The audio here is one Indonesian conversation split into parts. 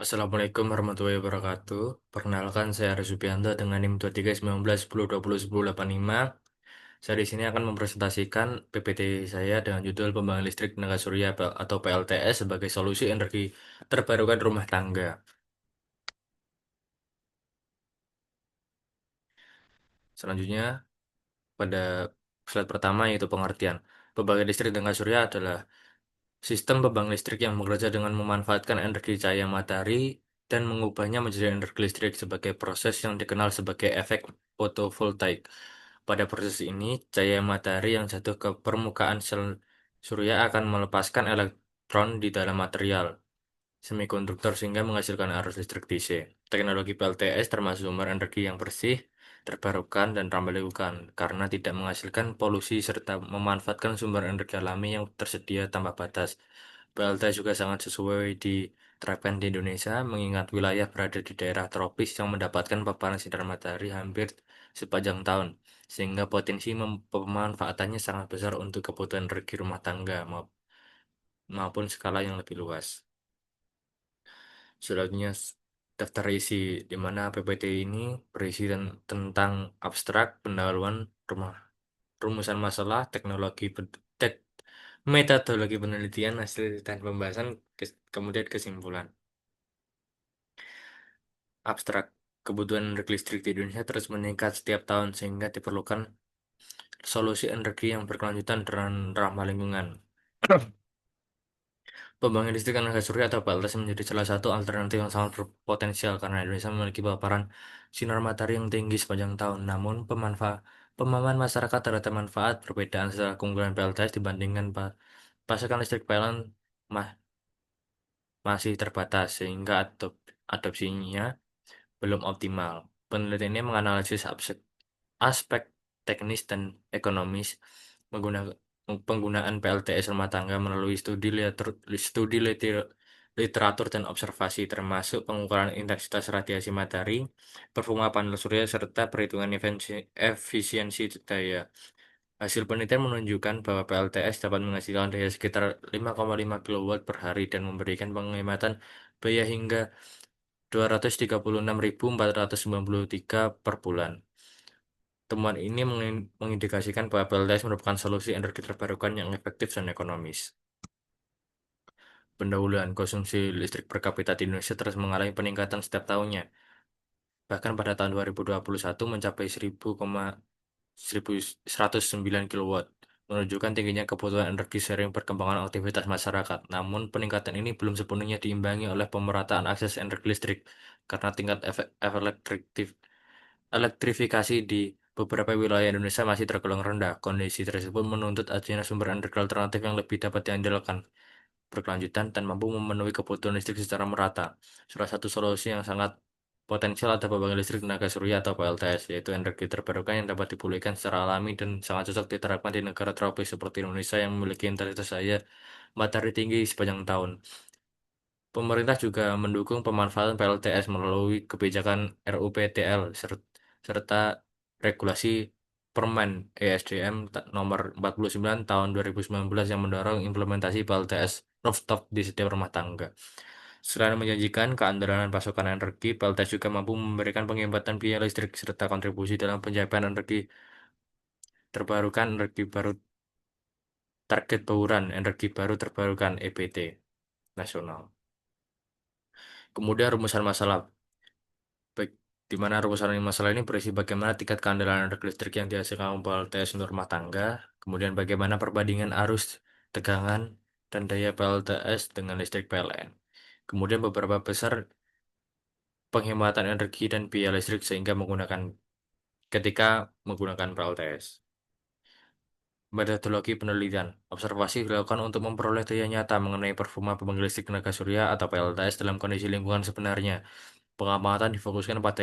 Assalamualaikum warahmatullahi wabarakatuh. Perkenalkan, saya Aris Subianto dengan NIM 231910201085. Saya di sini akan mempresentasikan PPT saya dengan judul Pembangunan Listrik Tenaga Surya atau PLTS sebagai solusi energi terbarukan rumah tangga. Selanjutnya, pada slide pertama yaitu pengertian. Pembangkit listrik tenaga surya adalah sistem pembangkit listrik yang bekerja dengan memanfaatkan energi cahaya matahari dan mengubahnya menjadi energi listrik sebagai proses yang dikenal sebagai efek fotovoltaik. Pada proses ini, cahaya matahari yang jatuh ke permukaan sel surya akan melepaskan elektron di dalam material semikonduktor sehingga menghasilkan arus listrik DC. Teknologi PLTS termasuk sumber energi yang bersih, terbarukan, dan ramah lingkungan karena tidak menghasilkan polusi serta memanfaatkan sumber energi alami yang tersedia tanpa batas. PLTS juga sangat sesuai diterapkan di Indonesia mengingat wilayah berada di daerah tropis yang mendapatkan paparan sinar matahari hampir sepanjang tahun, sehingga potensi pemanfaatannya sangat besar untuk kebutuhan energi rumah tangga maupun skala yang lebih luas. Selanjutnya daftar isi, di mana PPT ini berisi tentang abstrak, pendahuluan, rumah, rumusan masalah, metodologi penelitian, hasil dan pembahasan, kemudian kesimpulan. Abstrak, kebutuhan energi listrik di Indonesia terus meningkat setiap tahun sehingga diperlukan solusi energi yang berkelanjutan dan ramah lingkungan. Pembangkit listrik tenaga surya atau PLTS menjadi salah satu alternatif yang sangat berpotensial karena Indonesia memiliki paparan sinar matahari yang tinggi sepanjang tahun. Namun, pemahaman masyarakat terhadap manfaat perbedaan secara keunggulan PLTS dibandingkan pasokan listrik PLN ma- masih terbatas sehingga adopsinya belum optimal. Penelitian ini menganalisis aspek teknis dan ekonomis menggunakan penggunaan PLTS rumah tangga melalui literatur dan observasi, termasuk pengukuran intensitas radiasi matahari, performa panel surya, serta perhitungan efisiensi daya. Hasil penelitian menunjukkan bahwa PLTS dapat menghasilkan daya sekitar 5,5 kW per hari dan memberikan penghematan biaya hingga 236.493 per bulan. Temuan ini mengindikasikan bahwa PLTS merupakan solusi energi terbarukan yang efektif dan ekonomis. Pendahuluan konsumsi listrik per kapita di Indonesia terus mengalami peningkatan setiap tahunnya. Bahkan pada tahun 2021 mencapai 1.109 kilowatt, menunjukkan tingginya kebutuhan energi seiring perkembangan aktivitas masyarakat. Namun, peningkatan ini belum sepenuhnya diimbangi oleh pemerataan akses energi listrik karena tingkat elektrifikasi di beberapa wilayah Indonesia masih tergolong rendah. Kondisi tersebut menuntut adanya sumber energi alternatif yang lebih dapat diandalkan, berkelanjutan, dan mampu memenuhi kebutuhan listrik secara merata. Salah satu solusi yang sangat potensial adalah pembangkit listrik tenaga surya atau PLTS, yaitu energi terbarukan yang dapat dipulihkan secara alami dan sangat cocok diterapkan di negara tropis seperti Indonesia yang memiliki intensitas cahaya matahari tinggi sepanjang tahun. Pemerintah juga mendukung pemanfaatan PLTS melalui kebijakan RUPTL serta regulasi Permen ESDM nomor 49 tahun 2019 yang mendorong implementasi PLTS rooftop di setiap rumah tangga. Selain menjanjikan keandalan pasokan energi, PLTS juga mampu memberikan penghematan biaya listrik serta kontribusi dalam pencapaian energi baru target bauran energi baru terbarukan EBT nasional. Kemudian rumusan masalah. Baik, di mana rumusan masalah ini berisi bagaimana tingkat keandalan energi listrik yang dihasilkan PLTS untuk rumah tangga, kemudian bagaimana perbandingan arus, tegangan, dan daya PLTS dengan listrik PLN. Kemudian beberapa besar penghematan energi dan biaya listrik ketika menggunakan PLTS. Metodologi penelitian. Observasi dilakukan untuk memperoleh daya nyata mengenai performa pembangkit listrik tenaga surya atau PLTS dalam kondisi lingkungan sebenarnya. Pengamatan difokuskan pada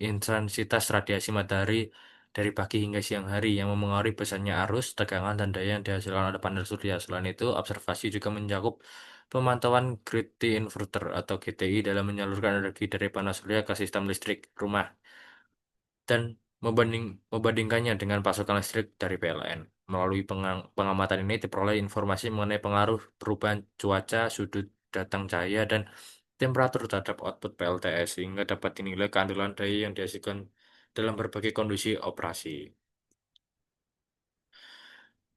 intensitas radiasi matahari dari pagi hingga siang hari yang memengaruhi besarnya arus, tegangan, dan daya yang dihasilkan oleh panel surya. Selain itu, observasi juga mencakup pemantauan grid inverter atau GTI dalam menyalurkan energi dari panel surya ke sistem listrik rumah dan membandingkannya dengan pasokan listrik dari PLN. Melalui pengamatan ini diperoleh informasi mengenai pengaruh perubahan cuaca, sudut datang cahaya, dan temperatur terhadap output PLTS sehingga dapat dinilai keandalan daya yang dihasilkan dalam berbagai kondisi operasi.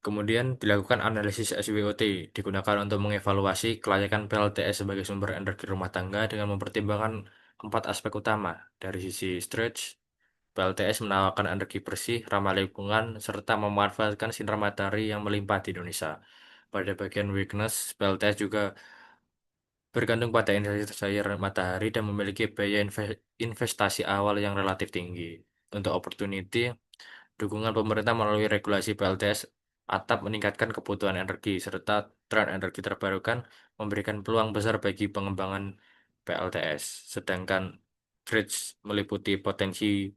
Kemudian dilakukan analisis SWOT, digunakan untuk mengevaluasi kelayakan PLTS sebagai sumber energi rumah tangga dengan mempertimbangkan empat aspek utama. Dari sisi stretch, PLTS menawarkan energi bersih, ramah lingkungan, serta memanfaatkan sinar matahari yang melimpah di Indonesia. Pada bagian weakness, PLTS juga bergantung pada intensitas cahaya matahari dan memiliki biaya investasi awal yang relatif tinggi. Untuk opportunity, dukungan pemerintah melalui regulasi PLTS atap meningkatkan kebutuhan energi, serta tren energi terbarukan memberikan peluang besar bagi pengembangan PLTS. Sedangkan threats meliputi potensi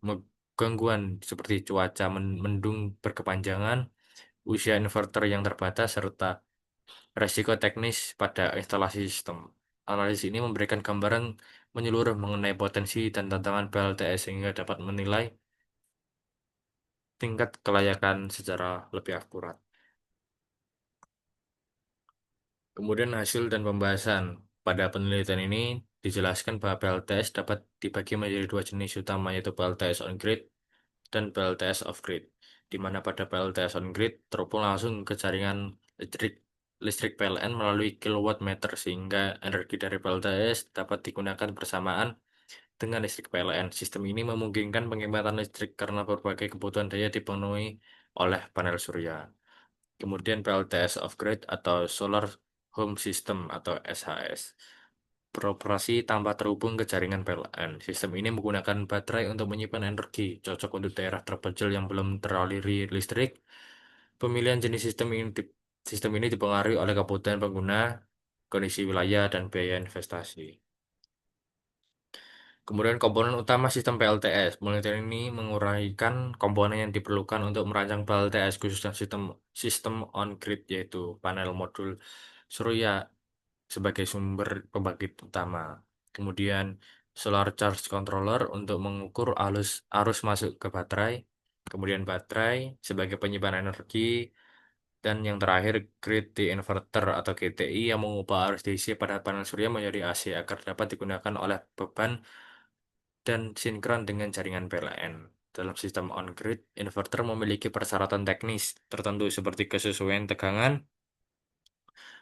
gangguan seperti cuaca mendung berkepanjangan, usia inverter yang terbatas, serta resiko teknis pada instalasi sistem. Analisis ini memberikan gambaran menyeluruh mengenai potensi dan tantangan PLTS sehingga dapat menilai tingkat kelayakan secara lebih akurat. Kemudian hasil dan pembahasan. Pada penelitian ini dijelaskan bahwa PLTS dapat dibagi menjadi dua jenis utama yaitu PLTS on-grid dan PLTS off-grid. Di mana pada PLTS on-grid terhubung langsung ke jaringan listrik listrik PLN melalui kilowatt meter sehingga energi dari PLTS dapat digunakan bersamaan dengan listrik PLN. Sistem ini memungkinkan penghematan listrik karena berbagai kebutuhan daya dipenuhi oleh panel surya. Kemudian PLTS off-grid atau Solar Home System atau SHS. Beroperasi tanpa terhubung ke jaringan PLN. Sistem ini menggunakan baterai untuk menyimpan energi, cocok untuk daerah terpencil yang belum teraliri listrik. Pemilihan jenis sistem ini dipengaruhi oleh kebutuhan pengguna, kondisi wilayah, dan biaya investasi. Kemudian komponen utama sistem PLTS. Penelitian ini menguraikan komponen yang diperlukan untuk merancang PLTS khususnya sistem sistem on-grid yaitu panel modul surya sebagai sumber pembangkit utama. Kemudian solar charge controller untuk mengukur arus masuk ke baterai. Kemudian baterai sebagai penyimpan energi. Dan yang terakhir grid inverter atau GTI yang mengubah arus DC pada panel surya menjadi AC agar dapat digunakan oleh beban dan sinkron dengan jaringan PLN. Dalam sistem on-grid, inverter memiliki persyaratan teknis tertentu seperti kesesuaian tegangan,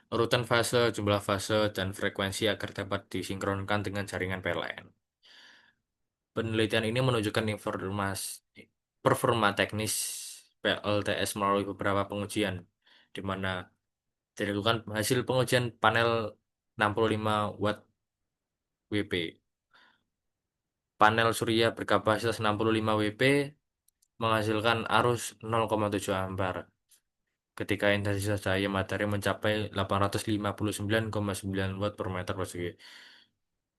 urutan fase, jumlah fase, dan frekuensi agar dapat disinkronkan dengan jaringan PLN. Penelitian ini menunjukkan performa teknis PLTS melalui beberapa pengujian, di mana dilakukan hasil pengujian panel 65 watt WP. Panel surya berkapasitas 65 WP menghasilkan arus 0,7 ampere ketika intensitas cahaya matahari mencapai 859,9 watt per meter persegi.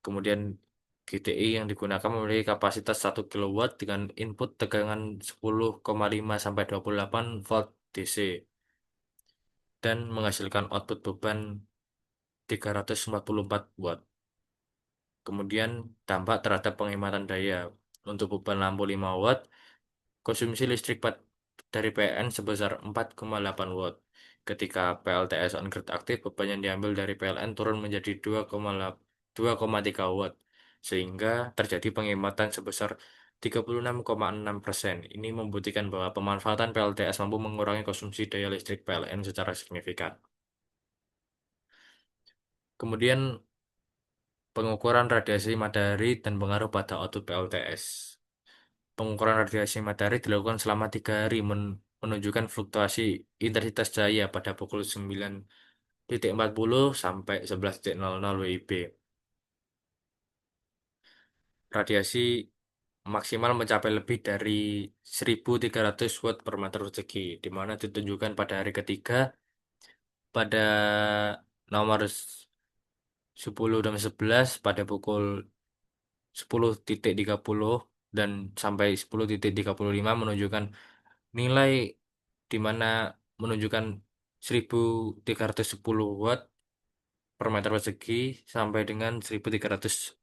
Kemudian GTI yang digunakan memiliki kapasitas 1 kilowatt dengan input tegangan 10,5 sampai 28 volt DC dan menghasilkan output beban 344 watt. Kemudian dampak terhadap penghematan daya untuk beban lampu 5 watt. Konsumsi listrik dari PLN sebesar 4,8 watt. Ketika PLTS on-grid aktif, beban yang diambil dari PLN turun menjadi 2,3 watt, sehingga terjadi penghematan sebesar 36,6%. Ini membuktikan bahwa pemanfaatan PLTS mampu mengurangi konsumsi daya listrik PLN secara signifikan. Kemudian pengukuran radiasi matahari dan pengaruh pada output PLTS. Pengukuran radiasi matahari dilakukan selama 3 hari menunjukkan fluktuasi intensitas cahaya pada pukul 9.40 sampai 11.00 WIB. Radiasi maksimal mencapai lebih dari 1.300 watt per meter persegi, di mana ditunjukkan pada hari ketiga pada nomor 10 dan 11 pada pukul 10.30 dan sampai 10.35 menunjukkan nilai di mana menunjukkan 1.310 watt per meter persegi sampai dengan 1.360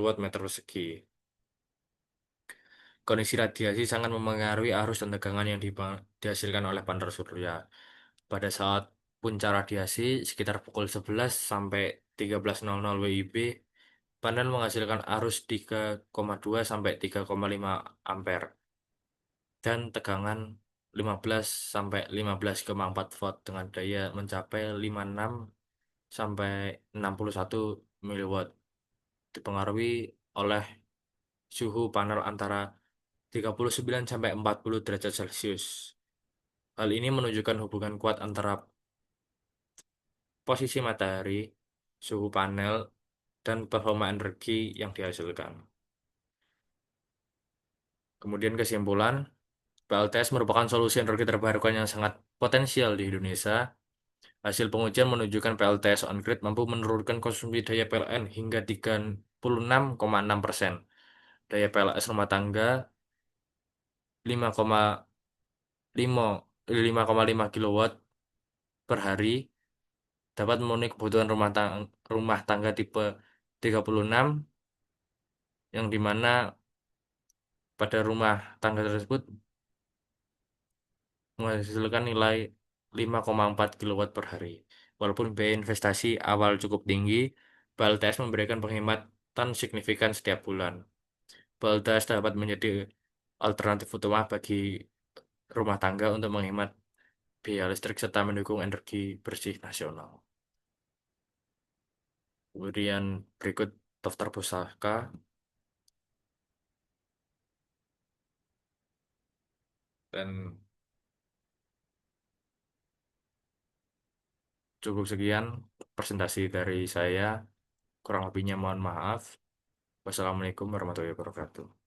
watt meter persegi. Kondisi radiasi sangat memengaruhi arus dan tegangan yang dihasilkan oleh panel surya. Pada saat puncak radiasi sekitar pukul 11 sampai 13.00 WIB, Panel menghasilkan arus 3,2 sampai 3,5 ampere dan tegangan 15 sampai 15,4 volt dengan daya mencapai 56 sampai 61 miliwatt. Dipengaruhi oleh suhu panel antara 39 sampai 40 derajat Celcius. Hal ini menunjukkan hubungan kuat antara posisi matahari, suhu panel, dan performa energi yang dihasilkan. Kemudian kesimpulan, PLTS merupakan solusi energi terbarukan yang sangat potensial di Indonesia. Hasil pengujian menunjukkan PLTS on-grid mampu menurunkan konsumsi daya PLN hingga 36,6%. Daya PLS rumah tangga 5,5 kilowatt per hari dapat memenuhi kebutuhan rumah tangga tipe 36 yang dimana pada rumah tangga tersebut menghasilkan nilai 5,4 kilowatt per hari. Walaupun biaya investasi awal cukup tinggi, PLTS memberikan penghematan signifikan setiap bulan. PLTS dapat menjadi alternatif utama bagi rumah tangga untuk menghemat biaya listrik serta mendukung energi bersih nasional. Kemudian berikut daftar pusaka dan cukup sekian presentasi dari saya. Kurang lebihnya mohon maaf. Wassalamualaikum warahmatullahi wabarakatuh.